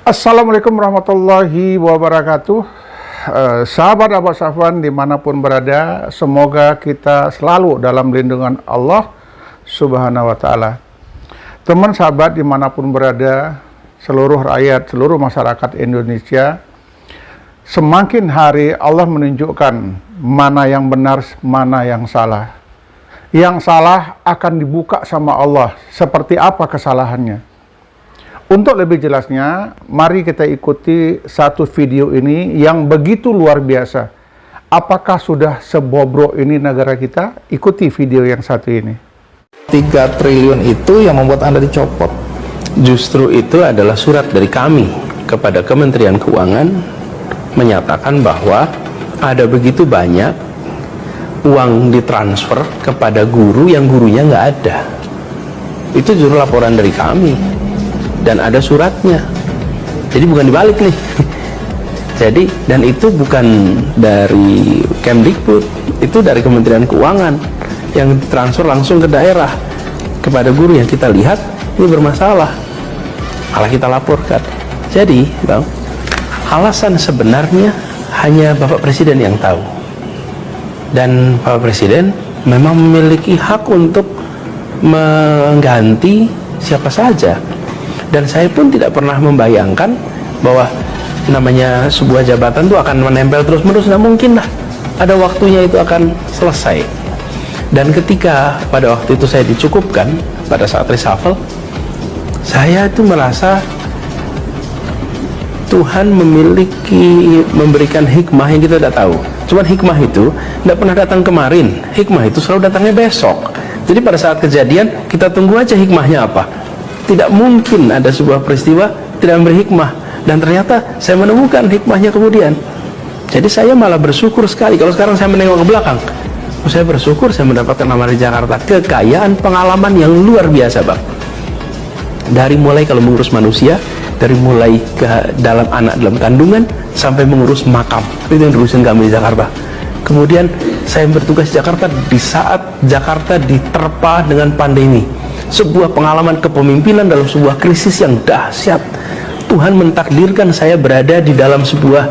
Assalamualaikum warahmatullahi wabarakatuh. Sahabat Abah Safwan dimanapun berada, semoga kita selalu dalam lindungan Allah Subhanahu wa Ta'ala. Teman sahabat dimanapun berada, seluruh rakyat, seluruh masyarakat Indonesia, semakin hari Allah menunjukkan mana yang benar, mana yang salah. Yang salah akan dibuka sama Allah, seperti apa kesalahannya. Untuk lebih jelasnya, mari kita ikuti satu video ini yang begitu luar biasa. Apakah sudah sebobrok ini negara kita? Ikuti video yang satu ini. 3 triliun itu yang membuat Anda dicopot. Justru itu adalah surat dari kami kepada Kementerian Keuangan menyatakan bahwa ada begitu banyak uang ditransfer kepada guru yang gurunya nggak ada. Itu juru laporan dari kami. Dan ada suratnya, jadi bukan dibalik nih. Jadi, dan itu bukan dari Kemdikbud, itu dari Kementerian Keuangan yang transfer langsung ke daerah kepada guru yang kita lihat ini bermasalah, malah kita laporkan. Jadi, Bang, alasan sebenarnya hanya Bapak Presiden yang tahu, dan Bapak Presiden memang memiliki hak untuk mengganti siapa saja. Dan saya pun tidak pernah membayangkan bahwa namanya sebuah jabatan itu akan menempel terus-menerus. Nggak mungkin lah, ada waktunya itu akan selesai. Dan ketika pada waktu itu saya dicukupkan pada saat reshuffle, saya itu merasa Tuhan memberikan hikmah yang kita tidak tahu. Cuman hikmah itu tidak pernah datang kemarin, hikmah itu selalu datangnya besok. Jadi pada saat kejadian kita tunggu aja hikmahnya apa. Tidak mungkin ada sebuah peristiwa tidak memberi hikmah, dan ternyata saya menemukan hikmahnya kemudian. Jadi saya malah bersyukur sekali. Kalau sekarang saya menengok ke belakang, saya bersyukur saya mendapatkan nama di Jakarta, kekayaan pengalaman yang luar biasa, Bang. Dari mulai kalau mengurus manusia, dari mulai ke dalam anak dalam kandungan sampai mengurus makam, itu yang diurusin kami di Jakarta. Kemudian saya bertugas di Jakarta di saat Jakarta diterpa dengan pandemi. Sebuah pengalaman kepemimpinan dalam sebuah krisis yang dahsyat. Tuhan mentakdirkan saya berada di dalam sebuah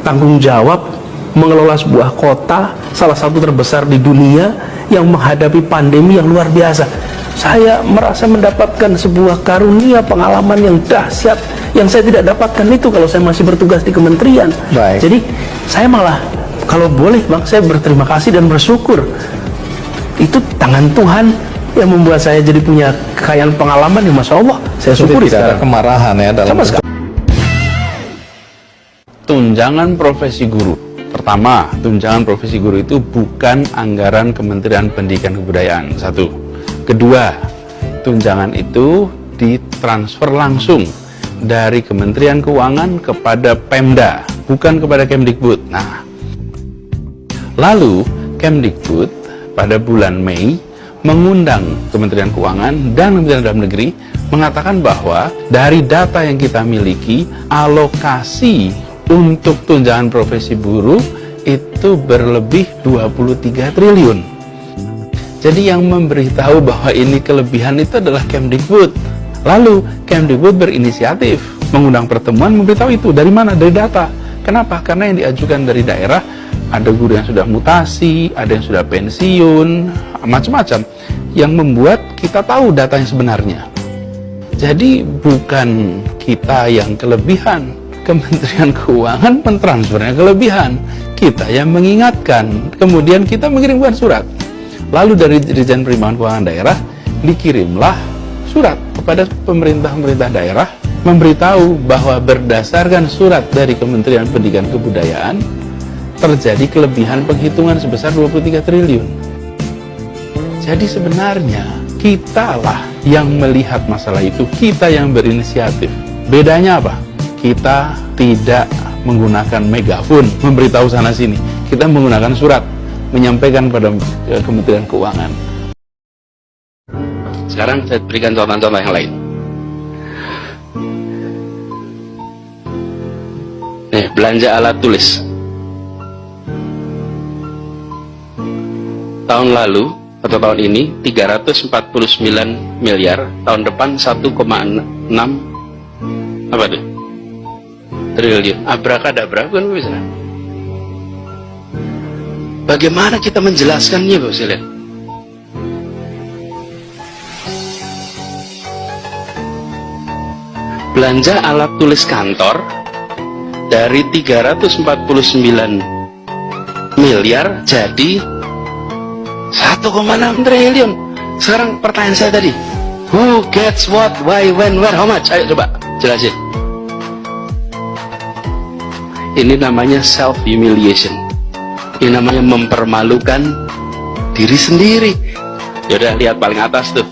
tanggung jawab mengelola sebuah kota, salah satu terbesar di dunia, yang menghadapi pandemi yang luar biasa. Saya merasa mendapatkan sebuah karunia pengalaman yang dahsyat yang saya tidak dapatkan itu kalau saya masih bertugas di kementerian. Baik. Jadi saya malah, kalau boleh Bang, saya berterima kasih dan bersyukur. Itu tangan Tuhan yang membuat saya jadi punya kekayaan pengalaman yang Masya Allah, saya syukuri tidak ada kemarahan ya dalam tunjangan profesi guru. Pertama, tunjangan profesi guru itu bukan anggaran Kementerian Pendidikan Kebudayaan. Satu. Kedua, tunjangan itu ditransfer langsung dari Kementerian Keuangan kepada Pemda, bukan kepada Kemdikbud. Nah, lalu Kemdikbud pada bulan Mei mengundang Kementerian Keuangan dan Kementerian Dalam Negeri mengatakan bahwa dari data yang kita miliki, alokasi untuk tunjangan profesi buruh itu berlebih 23 triliun. Jadi yang memberitahu bahwa ini kelebihan itu adalah Kemdikbud. Lalu Kemdikbud berinisiatif mengundang pertemuan, memberitahu itu dari mana? Dari data. Kenapa? Karena yang diajukan dari daerah, ada guru yang sudah mutasi, ada yang sudah pensiun, macam-macam, yang membuat kita tahu data yang sebenarnya. Jadi bukan kita yang kelebihan, Kementerian Keuangan mentransfernya kelebihan, kita yang mengingatkan, kemudian kita mengirimkan surat. Lalu dari Dirjen Penerimaan Keuangan Daerah dikirimlah surat kepada pemerintah daerah memberitahu bahwa berdasarkan surat dari Kementerian Pendidikan Kebudayaan terjadi kelebihan penghitungan sebesar 23 triliun. Jadi sebenarnya kita lah yang melihat masalah itu, kita yang berinisiatif. Bedanya apa? Kita tidak menggunakan megafon memberitahu sana sini. Kita menggunakan surat menyampaikan pada Kementerian Keuangan. Sekarang saya berikan contoh-contoh yang lain. Nih, belanja alat tulis. Tahun lalu atau tahun ini 349 miliar, tahun depan 1,6 apa tuh? triliun. Abrakadabra kan bisa. Bagaimana kita menjelaskannya, Bapak sekalian? Belanja alat tulis kantor dari 349 miliar jadi 1,6 triliun. Sekarang pertanyaan saya tadi, who gets what, why, when, where, how much? Ayo coba jelasin. Ini namanya self humiliation. Ini namanya mempermalukan diri sendiri. Yaudah, lihat paling atas tuh,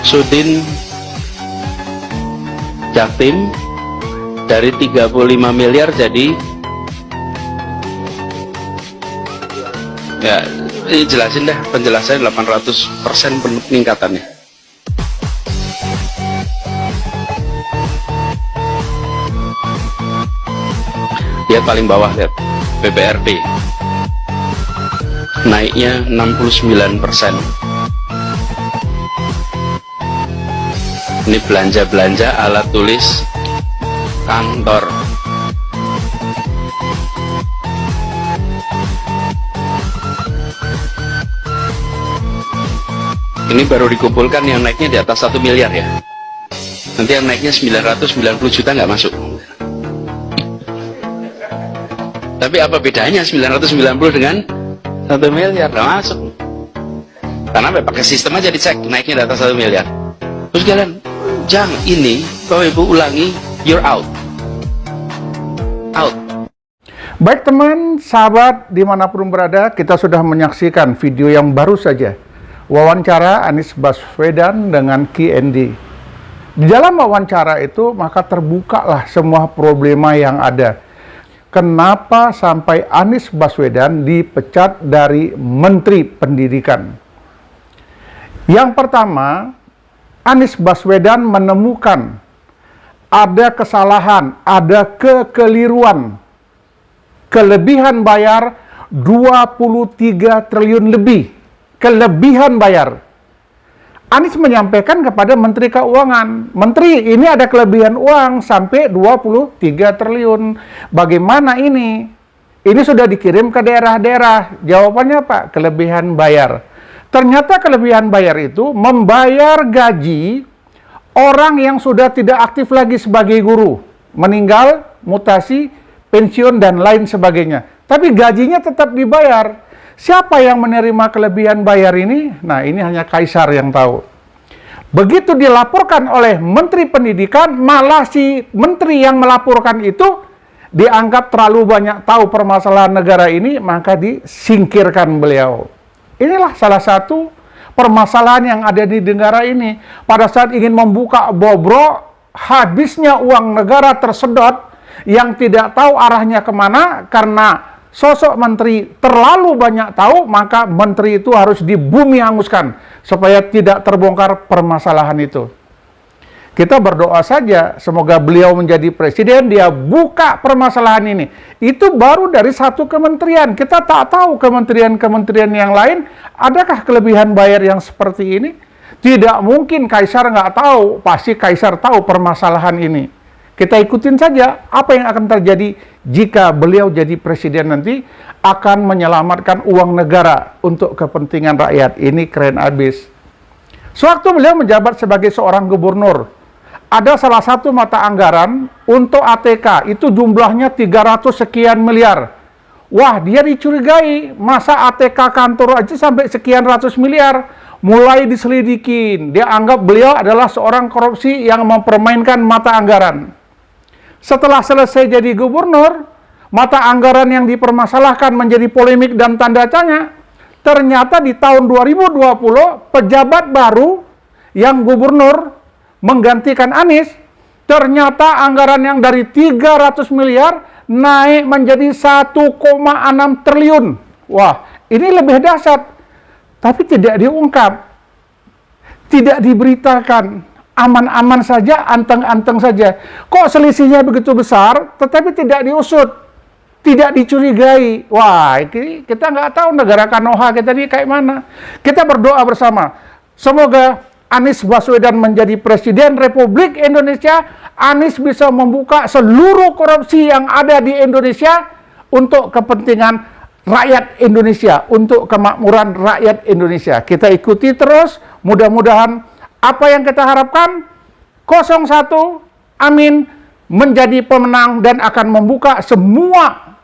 Sudin Jaktim dari 35 miliar jadi, ya ini jelasin dah, penjelasannya 800% peningkatannya. Lihat paling bawah, lihat BBRD naiknya 69%. Ini belanja-belanja alat tulis kantor. Ini baru dikumpulkan yang naiknya di atas 1 miliar ya. Nanti yang naiknya 990 juta nggak masuk. Tapi apa bedanya 990 dengan 1 miliar? Nggak masuk. Karena pakai sistem aja dicek, naiknya di atas 1 miliar. Terus kalian, jangan ini, Bapak Ibu ulangi, you're out. Out. Baik teman, sahabat dimanapun berada, kita sudah menyaksikan video yang baru saja, wawancara Anies Baswedan dengan KND. Di dalam wawancara itu, maka terbukalah semua problema yang ada. Kenapa sampai Anies Baswedan dipecat dari Menteri Pendidikan? Yang pertama, Anies Baswedan menemukan ada kesalahan, ada kekeliruan, kelebihan bayar 23 triliun lebih, kelebihan bayar. Anies menyampaikan kepada Menteri Keuangan, Menteri, ini ada kelebihan uang sampai 23 triliun. Bagaimana ini? Ini sudah dikirim ke daerah-daerah. Jawabannya apa? Kelebihan bayar. Ternyata kelebihan bayar itu membayar gaji orang yang sudah tidak aktif lagi sebagai guru, meninggal, mutasi, pensiun, dan lain sebagainya. Tapi gajinya tetap dibayar. Siapa yang menerima kelebihan bayar ini? Nah, ini hanya Kaisar yang tahu. Begitu dilaporkan oleh Menteri Pendidikan, malah si menteri yang melaporkan itu dianggap terlalu banyak tahu permasalahan negara ini, maka disingkirkan beliau. Inilah salah satu permasalahan yang ada di negara ini. Pada saat ingin membuka bobrok, habisnya uang negara tersedot yang tidak tahu arahnya kemana karena sosok menteri terlalu banyak tahu, maka menteri itu harus dibumi hanguskan supaya tidak terbongkar permasalahan itu. Kita berdoa saja, semoga beliau menjadi presiden, dia buka permasalahan ini. Itu baru dari satu kementerian. Kita tak tahu kementerian-kementerian yang lain, adakah kelebihan bayar yang seperti ini? Tidak mungkin Kaisar nggak tahu, pasti Kaisar tahu permasalahan ini. Kita ikutin saja apa yang akan terjadi jika beliau jadi presiden nanti, akan menyelamatkan uang negara untuk kepentingan rakyat. Ini keren abis. Sewaktu beliau menjabat sebagai seorang gubernur, ada salah satu mata anggaran untuk ATK, itu jumlahnya 300 sekian miliar. Wah, dia dicurigai, masa ATK kantor aja sampai sekian ratus miliar. Mulai diselidikin, dia anggap beliau adalah seorang korupsi yang mempermainkan mata anggaran. Setelah selesai jadi gubernur, mata anggaran yang dipermasalahkan menjadi polemik dan tanda tanya. Ternyata di tahun 2020, pejabat baru yang gubernur menggantikan Anies, ternyata anggaran yang dari 300 miliar naik menjadi 1,6 triliun. Wah, ini lebih dahsyat. Tapi tidak diungkap, tidak diberitakan, aman-aman saja, anteng-anteng saja. Kok selisihnya begitu besar, tetapi tidak diusut, tidak dicurigai. Wah, kita nggak tahu negara Kanoha kita ini kayak mana. Kita berdoa bersama, semoga Anies Baswedan menjadi Presiden Republik Indonesia, Anies bisa membuka seluruh korupsi yang ada di Indonesia untuk kepentingan rakyat Indonesia, untuk kemakmuran rakyat Indonesia. Kita ikuti terus, mudah-mudahan apa yang kita harapkan 01 Amin menjadi pemenang dan akan membuka semua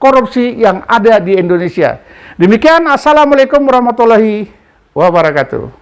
korupsi yang ada di Indonesia. Demikian, Assalamualaikum warahmatullahi wabarakatuh.